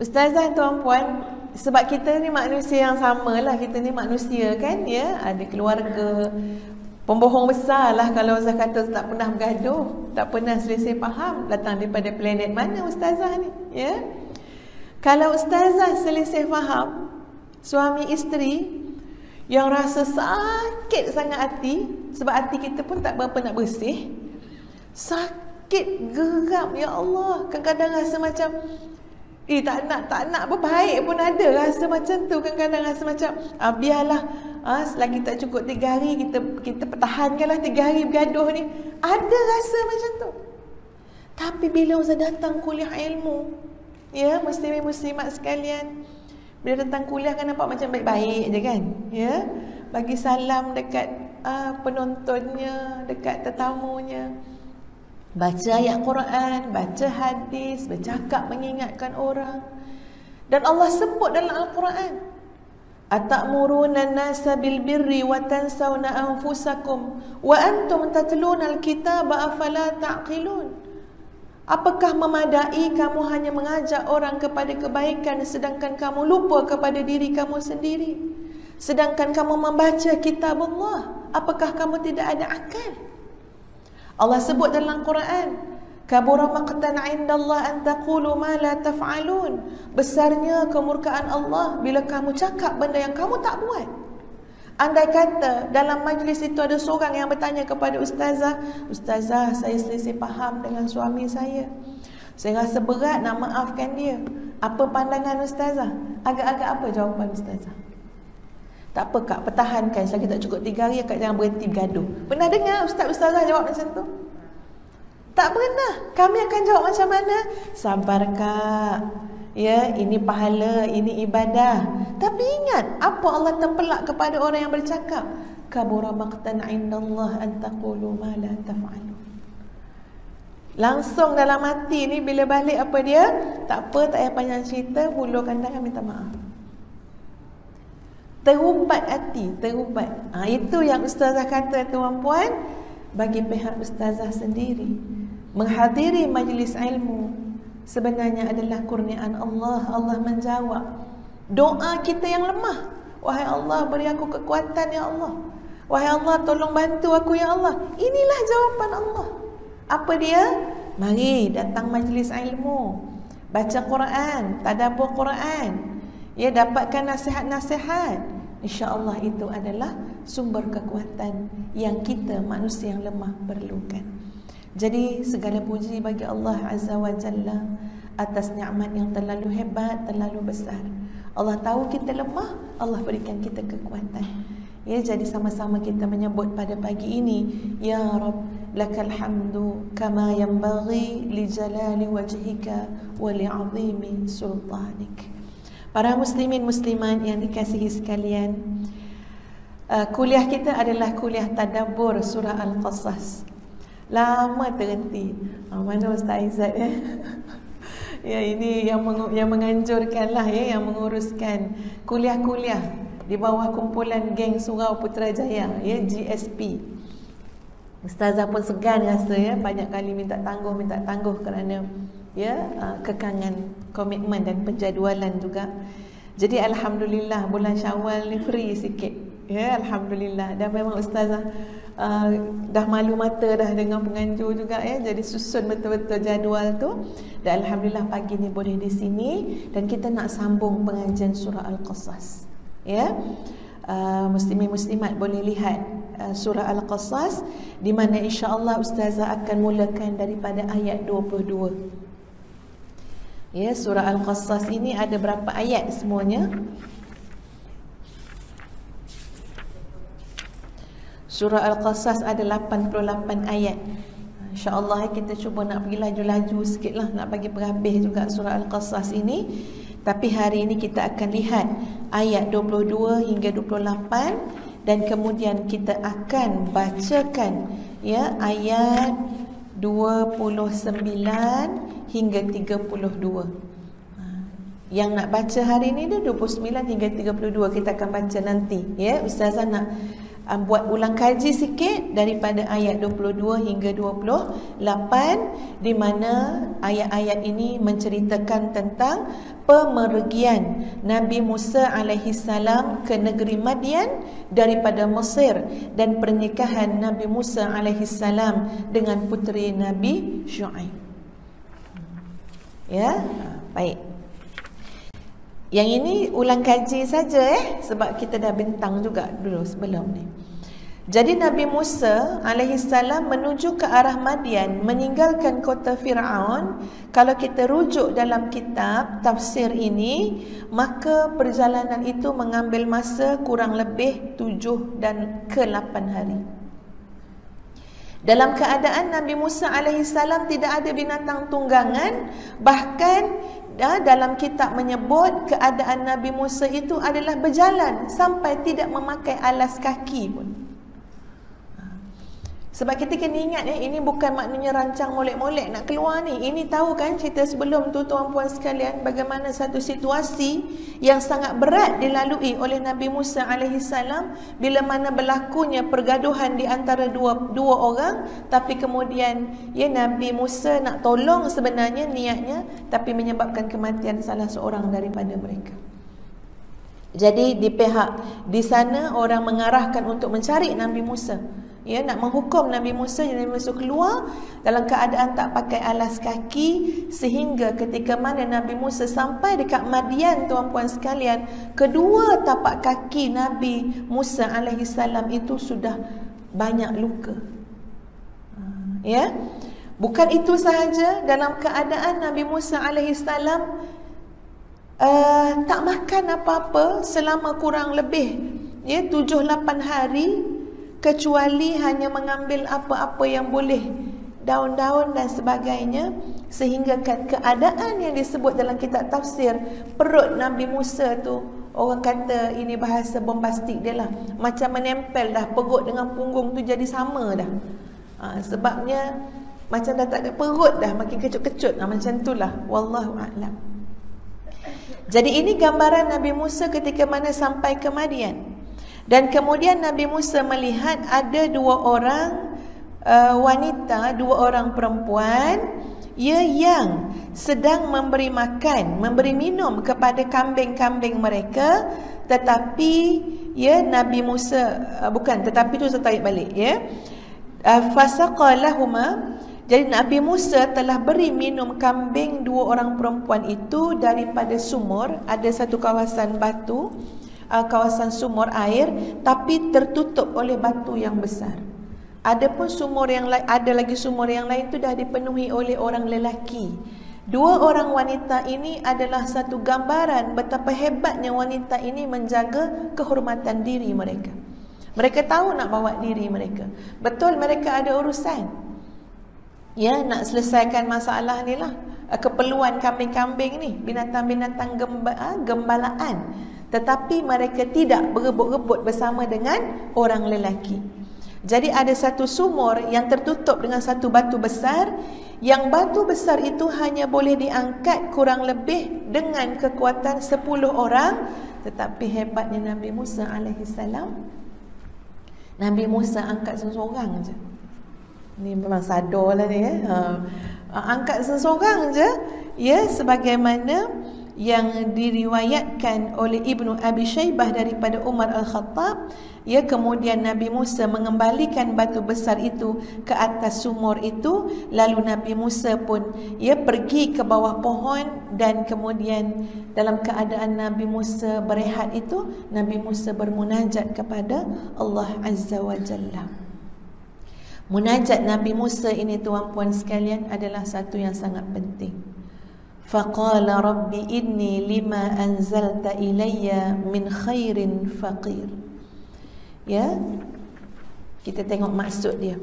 Ustazah, tuan-puan, sebab kita ni manusia yang sama lah, kita ni manusia kan, ya, ada keluarga. Pembohong besar lah kalau Ustaz kata tak pernah bergaduh, tak pernah selisih faham. Datang daripada planet mana Ustazah ni, ya? Kalau Ustazah selisih faham suami isteri yang rasa sakit sangat hati, sebab hati kita pun tak berapa nak bersih, sakit, geram, ya Allah. Kadang-kadang rasa macam tak nak berbaik pun ada rasa macam tu. Kadang-kadang rasa macam biarlah, selagi tak cukup 3 hari, kita pertahankanlah 3 hari bergaduh ni. Ada rasa macam tu. Tapi bila Ustaz datang kuliah ilmu, ya, muslimin-muslimat sekalian, bila datang kuliah kan nampak macam baik-baik je kan, ya, bagi salam dekat penontonnya, dekat tetamunya, baca ayat Quran, baca hadis, bercakap mengingatkan orang. Dan Allah sebut dalam Al-Quran, atamuruna an-nasa bil birri wa tansawna anfusakum wa antum tatluna al-kitaba afala taqilun. Apakah memadai kamu hanya mengajak orang kepada kebaikan sedangkan kamu lupa kepada diri kamu sendiri? Sedangkan kamu membaca kitab Allah, apakah kamu tidak ada akal? Allah sebut dalam Quran, kabura maqtan 'indallah an taqulu ma la taf'alun. Besarnya kemurkaan Allah bila kamu cakap benda yang kamu tak buat. Andai kata dalam majlis itu ada seorang yang bertanya kepada ustazah, "Ustazah, saya selisih faham dengan suami saya. Saya rasa berat nak maafkan dia. Apa pandangan ustazah?" Agak-agak apa jawapan ustazah? Tak apa kak, pertahankan. Selagi tak cukup 3 hari, kak jangan berhenti bergaduh. Pernah dengar ustaz-ustazah jawab macam tu? Tak pernah. Kami akan jawab macam mana? Sabar kak, ya, ini pahala, ini ibadah. Tapi ingat, apa Allah tempelak kepada orang yang bercakap? Kabura maqtan 'indallah an taqulu ma la taf'alun. Langsung dalam hati ni bila balik apa dia? Tak apa, tak payah panjang cerita, hulurkan tangan minta maaf. Terubat hati, terubat. Itu yang ustazah kata tuan-puan, bagi pihak ustazah sendiri, menghadiri majlis ilmu sebenarnya adalah kurniaan Allah. Allah menjawab doa kita yang lemah. Wahai Allah, beri aku kekuatan ya Allah. Wahai Allah, tolong bantu aku ya Allah. Inilah jawapan Allah. Apa dia? Mari datang majlis ilmu, baca Quran, tadabbur Quran, ya, dapatkan nasihat-nasihat. InsyaAllah itu adalah sumber kekuatan yang kita manusia yang lemah perlukan. Jadi segala puji bagi Allah Azza wa Jalla atas nikmat yang terlalu hebat, terlalu besar. Allah tahu kita lemah, Allah berikan kita kekuatan. Ya, jadi sama-sama kita menyebut pada pagi ini, Ya Rabb, lakal hamdu kama yanbaghi li jalali wajhika wa li 'azimi sultanik. Para muslimin muslimat yang dikasihi sekalian, kuliah kita adalah kuliah tadabbur surah Al-Qasas. Lama terhenti. Mana Ustaz Izzat ya? Ya, ini yang menganjurkanlah ya, yang menguruskan kuliah-kuliah di bawah kumpulan geng Surau Putrajaya, ya, GSP. Ustazah pun segan rasa ya, banyak kali minta tangguh kerana ya, kekangan komitmen dan penjadualan juga. Jadi alhamdulillah bulan Syawal ni free sikit. Ya, alhamdulillah. Dan memang ustazah dah malu mata dah dengan penganjur juga ya. Jadi susun betul-betul jadual tu. Dan alhamdulillah pagi ni boleh di sini dan kita nak sambung pengajian surah Al-Qasas. Ya. Muslimin muslimat boleh lihat surah Al-Qasas di mana insya-Allah ustazah akan mulakan daripada ayat 22. Ya, surah Al-Qasas ini ada berapa ayat semuanya? Surah Al-Qasas ada 88 ayat. InsyaAllah kita cuba nak pergi laju-laju sikit lah, nak bagi berhabis juga surah Al-Qasas ini. Tapi hari ini kita akan lihat ayat 22 hingga 28 dan kemudian kita akan bacakan ya ayat 29 hingga 32. Yang nak baca hari ini dia 29 hingga 32 kita akan baca nanti ya. Ustazah nak buat ulang kaji sikit daripada ayat 22 hingga 28, di mana ayat-ayat ini menceritakan tentang pemergian Nabi Musa alaihi salam ke negeri Madian daripada Mesir dan pernikahan Nabi Musa alaihi salam dengan puteri Nabi Syuaib. Ya, baik. Yang ini ulang kaji saja sebab kita dah bentang juga dulu sebelum ni. Jadi Nabi Musa alaihi salam menuju ke arah Madian, meninggalkan kota Firaun. Kalau kita rujuk dalam kitab tafsir ini, maka perjalanan itu mengambil masa kurang lebih 7 dan ke 8 hari. Dalam keadaan Nabi Musa alaihi salam tidak ada binatang tunggangan, bahkan dalam kitab menyebut keadaan Nabi Musa itu adalah berjalan sampai tidak memakai alas kaki pun. Sebab kita kena ingat ini bukan maknanya rancang molek-molek nak keluar ni. Ini tahu kan cerita sebelum tu tuan-puan sekalian, bagaimana satu situasi yang sangat berat dilalui oleh Nabi Musa alaihi salam bila mana berlakunya pergaduhan di antara dua orang, tapi kemudian Nabi Musa nak tolong sebenarnya niatnya, tapi menyebabkan kematian salah seorang daripada mereka. Jadi di sana orang mengarahkan untuk mencari Nabi Musa. Nak menghukum Nabi Musa. Nabi Musa keluar dalam keadaan tak pakai alas kaki, sehingga ketika mana Nabi Musa sampai dekat Madian, tuan-puan sekalian, kedua tapak kaki Nabi Musa alaihi salam itu sudah banyak luka. Bukan itu sahaja, dalam keadaan Nabi Musa alaihi salam tak makan apa-apa selama kurang lebih 7-8 hari, kecuali hanya mengambil apa-apa yang boleh, daun-daun dan sebagainya, sehingga keadaan yang disebut dalam kitab tafsir, perut Nabi Musa tu, orang kata ini bahasa bombastik dia lah, macam menempel dah perut dengan punggung tu jadi sama dah. Sebabnya macam dah tak ada perut dah, makin kecut-kecut, macam itulah, wallahu a'lam. Jadi ini gambaran Nabi Musa ketika mana sampai ke Madian. Dan kemudian Nabi Musa melihat ada 2 orang wanita, 2 orang perempuan yang sedang memberi makan, memberi minum kepada kambing-kambing mereka. Tetapi Nabi Musa tetapi tu saya tarik balik fasaqalahuma. Jadi Nabi Musa telah beri minum kambing 2 orang perempuan itu daripada sumur. Ada satu kawasan batu, kawasan sumur air, tapi tertutup oleh batu yang besar. Ada pun sumur yang lain, ada lagi sumur yang lain itu dah dipenuhi oleh orang lelaki. 2 orang wanita ini adalah satu gambaran betapa hebatnya wanita ini menjaga kehormatan diri mereka. Mereka tahu nak bawa diri mereka. Betul mereka ada urusan, nak selesaikan masalah ni lah, keperluan kambing-kambing ni, binatang-binatang gembalaan. Tetapi mereka tidak berebut-rebut bersama dengan orang lelaki. Jadi ada satu sumur yang tertutup dengan satu batu besar, yang batu besar itu hanya boleh diangkat kurang lebih dengan kekuatan 10 orang. Tetapi hebatnya Nabi Musa alaihi salam, Nabi Musa angkat seseorang je. Ni memang sadar lah dia. Angkat seseorang je, sebagaimana yang diriwayatkan oleh Ibnu Abi Syaibah daripada Umar Al-Khattab. Kemudian Nabi Musa mengembalikan batu besar itu ke atas sumur itu. Lalu Nabi Musa pun pergi ke bawah pohon, dan kemudian dalam keadaan Nabi Musa berehat itu, Nabi Musa bermunajat kepada Allah Azza wa Jalla. Munajat Nabi Musa ini, tuan-puan sekalian, adalah satu yang sangat penting. Faqala rabbi inni lima anzalta ilayya min khairin faqir. Kita tengok maksud dia.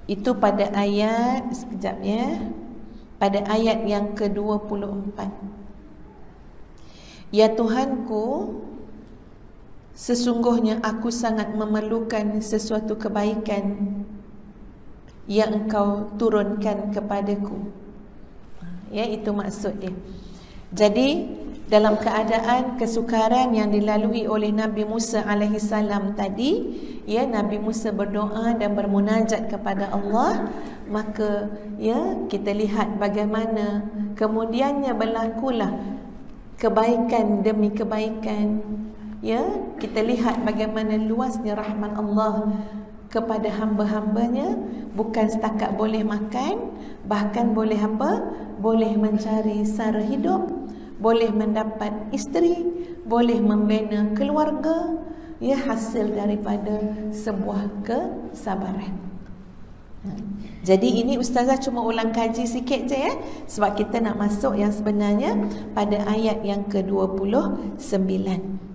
Itu pada ayat, sekejap pada ayat yang ke-24. Ya Tuhanku, sesungguhnya aku sangat memerlukan sesuatu kebaikan yang Engkau turunkan kepadaku. Itu maksud dia. Jadi dalam keadaan kesukaran yang dilalui oleh Nabi Musa alaihi salam tadi, ya, Nabi Musa berdoa dan bermunajat kepada Allah, maka ya kita lihat bagaimana kemudiannya berlakulah kebaikan demi kebaikan. Ya, kita lihat bagaimana luasnya rahmat Allah kepada hamba-hambanya, bukan setakat boleh makan, bahkan boleh apa? Boleh mencari sara hidup, boleh mendapat isteri, boleh membina keluarga, ya, hasil daripada sebuah kesabaran. Jadi ini Ustazah cuma ulang kaji sikit je, ya, sebab kita nak masuk yang sebenarnya pada ayat yang ke-29.